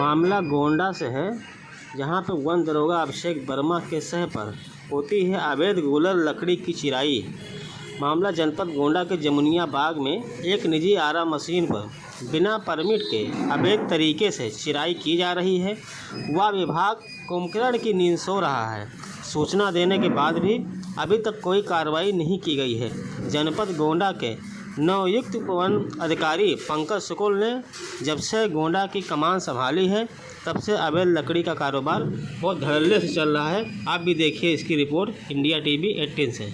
मामला गोंडा से है, जहां पर वन दरोगा अभिषेक वर्मा के सह पर होती है अवैध गूलर लकड़ी की चिराई। मामला जनपद गोंडा के जमुनिया बाग में एक निजी आरा मशीन पर बिना परमिट के अवैध तरीके से चिराई की जा रही है। वह विभाग कुंभकर्ण की नींद सो रहा है। सूचना देने के बाद भी अभी तक कोई कार्रवाई नहीं की गई है। जनपद गोंडा के नवयुक्त वन अधिकारी पंकज शुक्ल ने जब से गोंडा की कमान संभाली है, तब से अवैध लकड़ी का कारोबार बहुत धड़ल्ले से चल रहा है। आप भी देखिए इसकी रिपोर्ट इंडिया टीवी 18 से।